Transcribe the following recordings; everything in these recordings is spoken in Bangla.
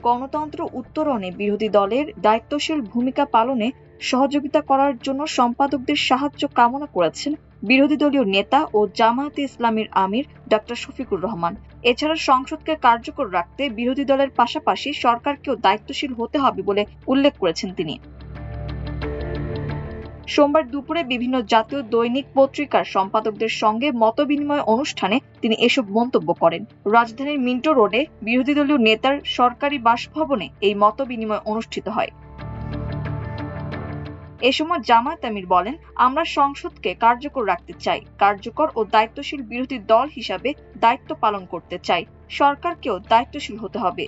গণতন্ত্র উত্তরণে বিরোধী দলের দায়িত্বশীল ভূমিকা পালনে সহযোগিতা করার জন্য সম্পাদকদের সাহায্য কামনা করেছেন বিরোধী দলীয় নেতা ও জামায়াতে ইসলামীর আমির ডক্টর শফিকুর রহমান। এছাড়া সংসদকে কার্যকর রাখতে বিরোধী দলের পাশাপাশি সরকারকেও দায়িত্বশীল হতে হবে বলে উল্লেখ করেছেন তিনি। সোমবার দুপুরে বিভিন্ন জাতীয় দৈনিক পত্রিকার সম্পাদকদের সঙ্গে মতবিনিময় অনুষ্ঠানে তিনি এসব মন্তব্য করেন। রাজধানীর মিন্টো রোডে বিরোধী দলীয় নেতার সরকারি বাসভবনে এই মতবিনিময় অনুষ্ঠিত হয়। এ সময় জামায়াত আমির বলেন, আমরা সংসদকে কার্যকর রাখতে চাই, কার্যকর ও দায়িত্বশীল বিরোধী দল হিসাবে দায়িত্ব পালন করতে চাই, সরকারকেও দায়িত্বশীল হতে হবে।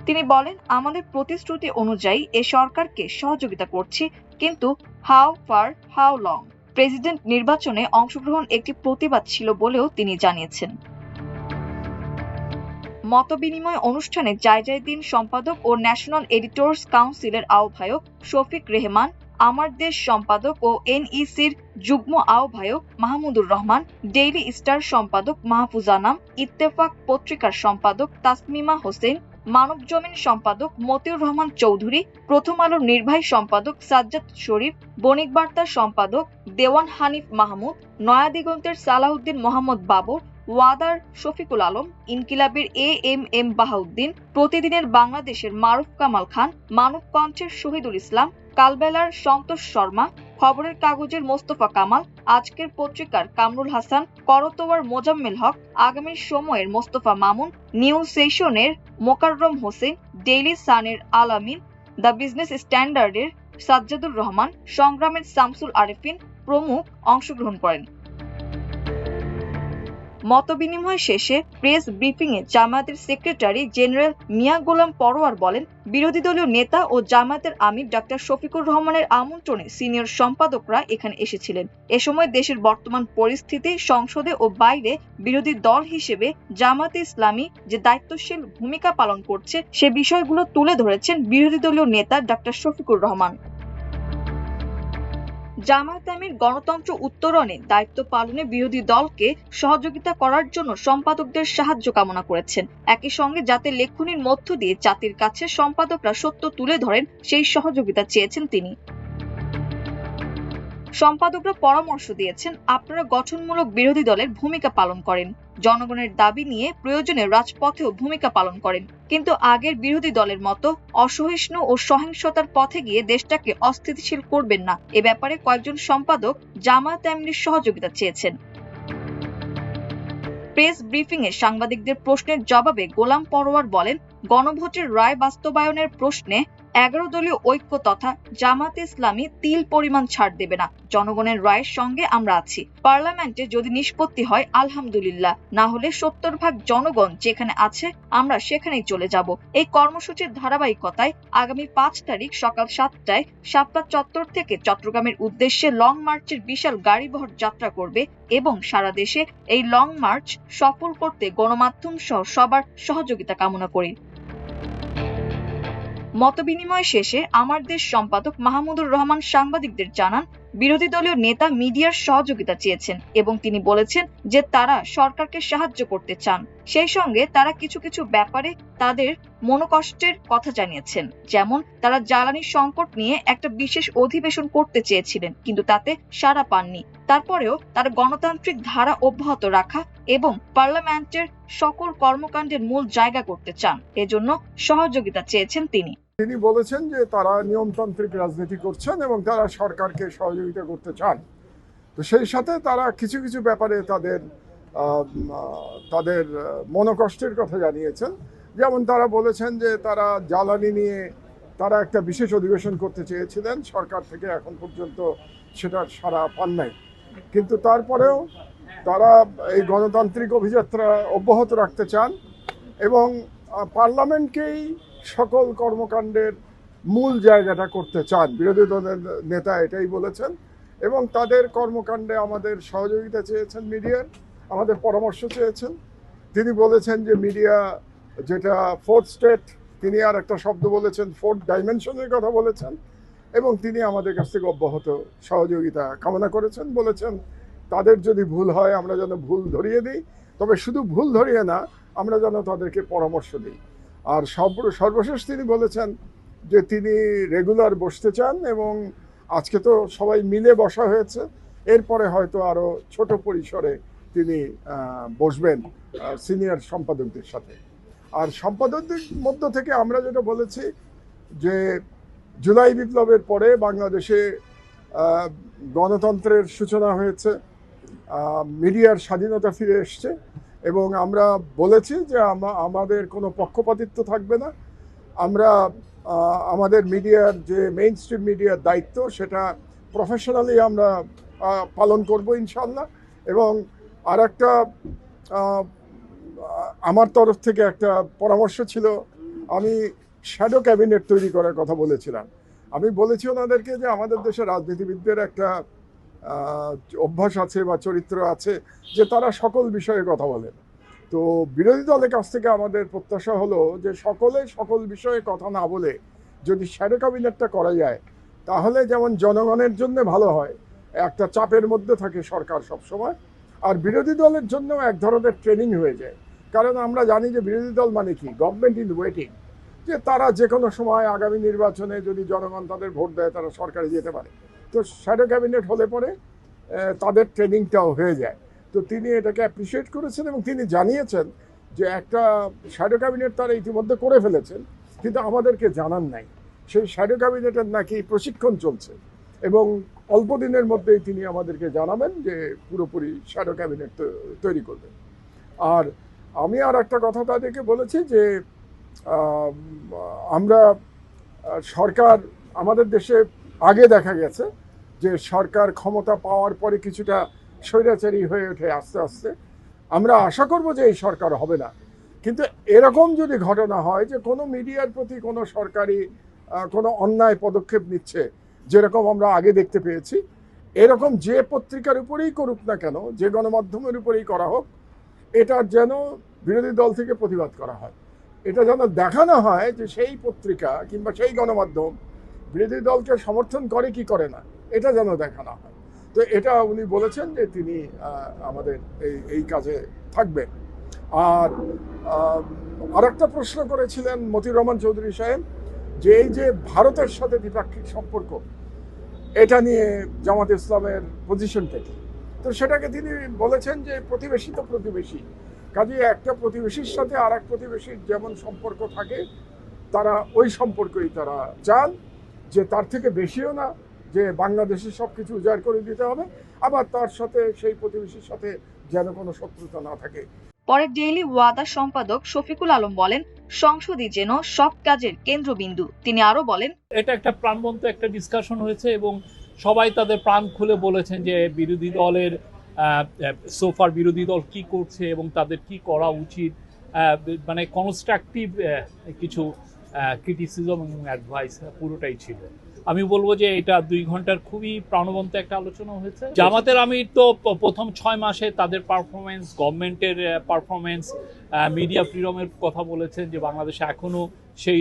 তিনি বলেন, আমাদের প্রতিশ্রুতি অনুযায়ী এ সরকারকে সহযোগিতা করছি, কিন্তু how far how long? President নির্বাচনে অংশগ্রহণ একটি প্রতিবাদ ছিল বলেও তিনি জানিয়েছেন। মতবিনিময় অনুষ্ঠানে জায়জায়দিন সম্পাদক ও ন্যাশনাল এডিটর্স কাউন্সিলের আহ্বায়ক শফিক রেহমান, আমার দেশ সম্পাদক ও এনইসির যুগ্ম আহ্বায়ক মাহমুদুর রহমান, ডেইলি স্টার সম্পাদক মাহফুজ আনাম, ইত্তেফাক পত্রিকার সম্পাদক তাসমিমা হোসেন, মানব জমিন সম্পাদক মতিউর রহমান চৌধুরী, প্রথম আলোর নির্বাহী সম্পাদক সাজ্জাদ শরীফ, বণিক বার্তার সম্পাদক দেওয়ান হানিফ মাহমুদ, নয়াদিগন্তের সালাউদ্দিন মোহাম্মদ বাবর, ওয়াদার শফিকুল আলম, ইনকিলাবের এএমএম বাহাউদ্দিন, প্রতিদিনের বাংলাদেশের মারুফ কামাল খান, মানব কণ্ঠের শহীদুল ইসলাম, কালবেলার সন্তোষ শর্মা, খবরের কাগজের মোস্তফা কামাল, আজকের পত্রিকার কামরুল হাসান, করতোয়ার মোজাম্মেল হক, আগামী সময়ের মোস্তফা মামুন, নিউ সেশনের মোকাররম হোসেন, ডেইলি সানের আলামিন, দ্য বিজনেস স্ট্যান্ডার্ডের সাজ্জাদুর রহমান, সংগ্রামের শামসুল আরেফিন প্রমুখ অংশগ্রহণ করেন। মতবিনিময় শেষে প্রেস ব্রিফিংয়ে জামায়াতের সেক্রেটারি জেনারেল মিয়া গোলাম পরোয়ার বলেন, বিরোধী দলীয় নেতা ও জামায়াতের আমির ডক্টর শফিকুর রহমানের আমন্ত্রণে সিনিয়র সম্পাদকরা এখানে এসেছিলেন। এ সময় দেশের বর্তমান পরিস্থিতি, সংসদে ও বাইরে বিরোধী দল হিসেবে জামায়াতে ইসলামী যে দায়িত্বশীল ভূমিকা পালন করছে সে বিষয়গুলো তুলে ধরেছেন বিরোধী দলীয় নেতা ডক্টর শফিকুর রহমান। জামায়াত আমির গণতন্ত্র উত্তরণে দায়িত্ব পালনে বিরোধী দলকে সহযোগিতা করার জন্য সম্পাদকদের সাহায্য কামনা করেছেন। একই সঙ্গে যাতে লেখনীর মধ্য দিয়ে জাতির কাছে সম্পাদকরা সত্য তুলে ধরেন সেই সহযোগিতা চেয়েছেন তিনি। সম্পাদকরা পরামর্শ দিয়েছেন, আপনারা গঠনমূলক বিরোধী দলের ভূমিকা পালন করেন, জনগণের দাবি নিয়ে প্রয়োজনে রাজপথেও ভূমিকা পালন করেন, কিন্তু আগের বিরোধী দলের মতো অসহিষ্ণু ও সহিংসতার পথে গিয়ে দেশটাকে অস্থিতিশীল করবেন না। এ ব্যাপারে কয়েকজন সম্পাদক জামায়াত আমিরের সহযোগিতা চেয়েছেন। প্রেস ব্রিফিংয়ে সাংবাদিকদের প্রশ্নের জবাবে গোলাম পরোয়ার বলেন, গণভোটের রায় বাস্তবায়নের প্রশ্নে 11 দলীয় ঐক্য তথা জামায়াতে ইসলামী তিল পরিমাণ ছাড় দেবে না। জনগণের রায়ের সঙ্গে আমরা আছি। পার্লামেন্টে যদি নিষ্পত্তি হয় আলহামদুলিল্লাহ, না হলে 70% জনগণ যেখানে আছে আমরা সেখানেই চলে যাব। এই কর্মসূচির ধারাবাহিকতায় আগামী 5 তারিখ সকাল 7টায় শাপলা চত্বর থেকে চট্টগ্রামের উদ্দেশ্যে লং মার্চের বিশাল গাড়িবহর যাত্রা করবে এবং সারা দেশে এই লং মার্চ সফল করতে গণমাধ্যম সহ সবার সহযোগিতা কামনা করি। মতবিনিময় শেষে আমার দেশ সম্পাদক মাহমুদুর রহমান সাংবাদিকদের জানান, বিরোধী দলীয় নেতা মিডিয়ার সহযোগিতা চেয়েছেন এবং তিনি বলেছেন যে তারা সরকারকে সাহায্য করতে চান। সেই সঙ্গে তারা কিছু কিছু ব্যাপারে তাদের মনোকষ্টের কথা জানিয়েছেন, যেমন তারা জ্বালানি সংকট নিয়ে একটা বিশেষ অধিবেশন করতে চেয়েছিলেন কিন্তু তাতে সাড়া পাননি। তারপরেও তারা গণতান্ত্রিক ধারা অব্যাহত রাখা এবং পার্লামেন্টের সকল কর্মকাণ্ডের মূল জায়গা করতে চান, এজন্য সহযোগিতা চেয়েছেন তিনি। তিনি বলেছেন যে তারা নিয়মতান্ত্রিক রাজনীতি করছেন এবং তারা সরকারকে সহযোগিতা করতে চান। তো সেই সাথে তারা কিছু কিছু ব্যাপারে তাদের মনোকষ্টের কথা জানিয়েছেন। যেমন তারা বলেছেন যে তারা জ্বালানি নিয়ে তারা একটা বিশেষ অধিবেশন করতে চেয়েছিলেন, সরকার থেকে এখন পর্যন্ত সেটার সাড়া পান নাই, কিন্তু তারপরেও তারা এই গণতান্ত্রিক অভিযাত্রা অব্যাহত রাখতে চান এবং পার্লামেন্টকেই সকল কর্মকাণ্ডের মূল জায়গাটা করতে চান। বিরোধী দলের নেতা এটাই বলেছেন এবং তাদের কর্মকাণ্ডে আমাদের সহযোগিতা চেয়েছেন, মিডিয়ার আমাদের পরামর্শ চেয়েছেন। তিনি বলেছেন যে মিডিয়া যেটা ফোর্থ স্টেট, তিনি আর একটা শব্দ বলেছেন ফোর্থ ডাইমেনশনের কথা বলেছেন এবং তিনি আমাদের কাছ থেকে অব্যাহত সহযোগিতা কামনা করেছেন। বলেছেন তাদের যদি ভুল হয় আমরা যেন ভুল ধরিয়ে দিই, তবে শুধু ভুল ধরিয়ে না, আমরা যেন তাদেরকে পরামর্শ দিই। আর সর্বশেষ তিনি বলেছেন যে তিনি রেগুলার বসতে চান, এবং আজকে তো সবাই মিলে বসা হয়েছে, এরপরে হয়তো আরও ছোট পরিসরে তিনি বসবেন সিনিয়র সম্পাদকদের সাথে। আর সম্পাদকদের মধ্য থেকে আমরা যেটা বলেছি যে জুলাই বিপ্লবের পরে বাংলাদেশে গণতন্ত্রের সূচনা হয়েছে, মিডিয়ার স্বাধীনতা ফিরে এসছে, এবং আমরা বলেছি যে আমাদের কোনো পক্ষপাতিত্ব থাকবে না। আমরা আমাদের মিডিয়ার যে মেইন স্ট্রিম মিডিয়ার দায়িত্ব সেটা প্রফেশনালি আমরা পালন করব ইনশাল্লাহ। এবং আর একটা আমার তরফ থেকে একটা পরামর্শ ছিল, আমি শ্যাডো ক্যাবিনেট তৈরি করার কথা বলেছিলাম। আমি বলেছি ওনাদেরকে যে আমাদের দেশের রাজনীতিবিদদের একটা অভ্যাস আছে বা চরিত্র আছে যে তারা সকল বিষয়ে কথা বলেন। তো বিরোধী দলের কাছ থেকে আমাদের প্রত্যাশা হলো যে সকলে সকল বিষয়ে কথা না বলে যদি শ্যাডো ক্যাবিনেটটা করা যায়, তাহলে যেমন জনগণের জন্য ভালো হয়, একটা চাপের মধ্যে থাকে সরকার সবসময়, আর বিরোধী দলের জন্য এক ধরনের ট্রেনিং হয়ে যায়। কারণ আমরা জানি যে বিরোধী দল মানে কি, গভর্নমেন্ট ইন ওয়েটিং, যে তারা যে কোনো সময় আগামী নির্বাচনে যদি জনগণ তাদের ভোট দেয় তারা সরকারে যেতে পারে। তো শ্যাডো ক্যাবিনেট হলে পরে তাদের ট্রেনিংটাও হয়ে যায়। তো তিনি এটাকে অ্যাপ্রিসিয়েট করেছেন, এবং তিনি জানিয়েছেন যে একটা শ্যাডো ক্যাবিনেট তারা ইতিমধ্যে করে ফেলেছেন, কিন্তু আমাদেরকে জানান নাই। সেই শ্যাডো ক্যাবিনেটের নাকি প্রশিক্ষণ চলছে, এবং অল্প দিনের মধ্যেই তিনি আমাদেরকে জানাবেন যে পুরোপুরি শ্যাডো ক্যাবিনেট তৈরি করবেন। আর আমি আর একটা কথা তাদেরকে বলেছি যে আমরা সরকার, আমাদের দেশে আগে দেখা গেছে যে সরকার ক্ষমতা পাওয়ার পরে কিছুটা স্বৈরাচারী হয়ে ওঠে আস্তে আস্তে। আমরা আশা করব যে এই সরকার হবে না, কিন্তু এরকম যদি ঘটনা হয় যে কোনো মিডিয়ার প্রতি কোনো সরকারি কোনো অন্যায় পদক্ষেপ নিচ্ছে, যেরকম আমরা আগে দেখতে পেয়েছি, এরকম যে পত্রিকার উপরেই করুক না কেন, যে গণমাধ্যমের উপরেই করা হোক, এটার যেন বিরোধী দল থেকে প্রতিবাদ করা হয়। এটা যেন দেখানো হয় যে সেই পত্রিকা কিংবা সেই গণমাধ্যম বিরোধী দলকে সমর্থন করে কি করে না, এটা যেন দেখানো হয়। তো এটা উনি বলেছেন যে তিনি আমাদের এই কাজে থাকবেন। আর আরেকটা প্রশ্ন করেছিলেন মতিউর রহমান চৌধুরী সাহেব, যে এই যে ভারতের সাথে দ্বিপাক্ষিক সম্পর্ক, এটা নিয়ে জামাত ইসলামের পজিশনটা কি। তো সেটাকে তিনি বলেছেন যে প্রতিবেশী তো প্রতিবেশী, কাজে একটা প্রতিবেশীর সাথে আর এক প্রতিবেশীর যেমন সম্পর্ক থাকে, তারা ওই সম্পর্কই তারা চান, যে তার থেকে বেশিও না যে বাংলাদেশের সব কিছু উজাড় করে দিতে হবে, আবার তার সাথে সেই প্রতিবেশীর সাথে যেন কোনো শত্রুতা না থাকে। পরে ডেইলি ওয়াদা সম্পাদক শফিকুল আলম বলেন, সংসদই যেন সব কাজের কেন্দ্রবিন্দু। তিনি আরো বলেন, এটা একটা প্রাণবন্ত একটা ডিসকাশন হয়েছে, এবং সবাই তাদের প্রাণ খুলে বলেছেন যে বিরোধী দলের সোফার বিরোধী দল কি করছে এবং তাদের কি করা উচিত, মানে কনস্ট্রাকটিভ কিছু ক্রিটিসিজম এবং অ্যাডভাইস পুরোটাই ছিল। আমি বলবো যে এটা 2 ঘন্টার খুবই প্রাণবন্ত একটা আলোচনা হয়েছে। জামাতের আমির তো প্রথম 6 মাসে তাদের পারফরমেন্স, গভর্নমেন্টের পারফরমেন্স, মিডিয়া ফ্রিডমের কথা বলেছেন যে বাংলাদেশে এখনো সেই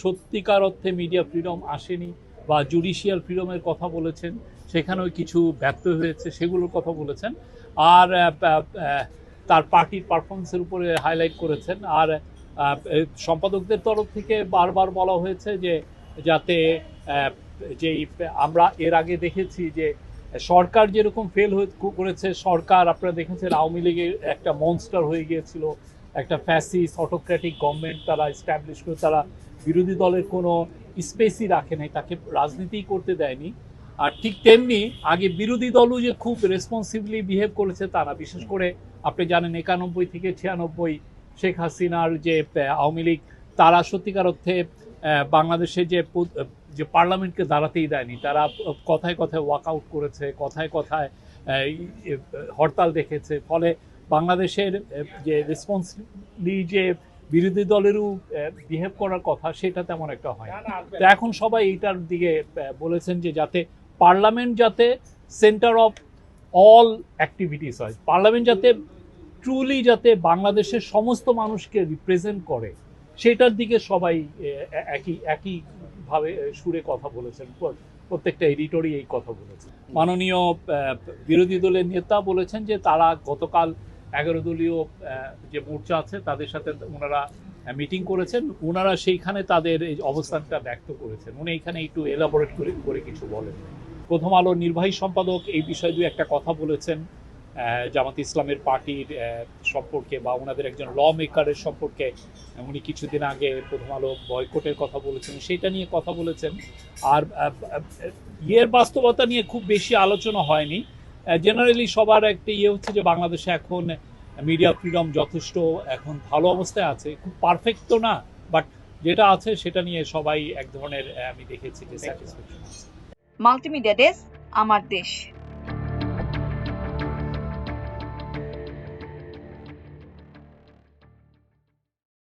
সত্যিকার অর্থে মিডিয়া ফ্রিডম আসেনি, বা জুডিশিয়াল ফ্রিডমের কথা বলেছেন, সেখানেও কিছু ব্যর্থ হয়েছে সেগুলোর কথা বলেছেন। আর তার পার্টির পারফরমেন্সের উপরে হাইলাইট করেছেন। আর সম্পাদকদের তরফ থেকে বারবার বলা হয়েছে যে যাতে যেই আমরা এর আগে দেখেছি যে সরকার যেরকম ফেল করেছে, সরকার আপনারা দেখেছেন আওয়ামী লীগের একটা মনস্টার হয়ে গিয়েছিল, একটা ফ্যাসিস্ট অটোক্র্যাটিক গভর্নমেন্ট তারা এস্টাবলিশ করে, তারা বিরোধী দলের কোনো স্পেসই রাখে নাই, তাকে রাজনীতিই করতে দেয়নি। আর ঠিক তেমনি আগে বিরোধী দলও যে খুব রেসপন্সিবলি বিহেভ করেছে তারা, বিশেষ করে আপনি জানেন 91 থেকে 96 শেখ হাসিনার যে আওয়ামী লীগ, তারা সত্যিকার অর্থে বাংলাদেশে যে পার্লামেন্টকে দাঁড়াতেই দেয়নি, তারা কথায় কথায় ওয়াকআউট করেছে, কথায় কথায় হরতাল দেখেছে। ফলে বাংলাদেশের যে রেসপন্সিবলি যে বিরোধী দলেরও বিহেভ করার কথা, সেটা তেমন একটা হয়। তো এখন সবাই এইটার দিকে বলেছেন যে যাতে পার্লামেন্ট যাতে সেন্টার অফ অল অ্যাক্টিভিটিস হয়, পার্লামেন্ট যাতে ট্রুলি যাতে বাংলাদেশের সমস্ত মানুষকে রিপ্রেজেন্ট করে, সেটার দিকে সবাই একইভাবে সুরে কথা বলেছেন। প্রত্যেকটা এডিটরই এই কথা বলেছে। মাননীয় বিরোধী দলের নেতা বলেছেন যে তারা গতকাল 11 দলীয় যে মোর্চা আছে তাদের সাথে ওনারা মিটিং করেছেন। ওনারা সেইখানে তাদের এই অবস্থানটা ব্যক্ত করেছেন। উনি এখানে একটু এলাবোরেট করে কিছু বলেন। প্রথম আলোর নির্বাহী সম্পাদক এই বিষয়ে দুই একটা কথা বলেছেন জামাত ইসলামের পার্টির সম্পর্কে বা ওনাদের একজন ল মেকারের সম্পর্কে। উনি কিছুদিন আগে প্রথম আলো বয়কটের কথা বলেছেন, সেটা নিয়ে কথা বলেছেন। আর ইয়ের বাস্তবতা নিয়ে খুব বেশি আলোচনা হয়নি। জেনারেলি সবার একটা হচ্ছে যে বাংলাদেশে এখন মিডিয়া ফ্রিডম যথেষ্ট এখন ভালো অবস্থায় আছে, খুব পারফেক্ট তো না, বাট যেটা আছে সেটা নিয়ে সবাই এক ধরনের আমি দেখেছি যে স্যাটিসফ্যাকশন আছে। মাল্টিমিডিয়া ডেস্ক, আমার দেশ।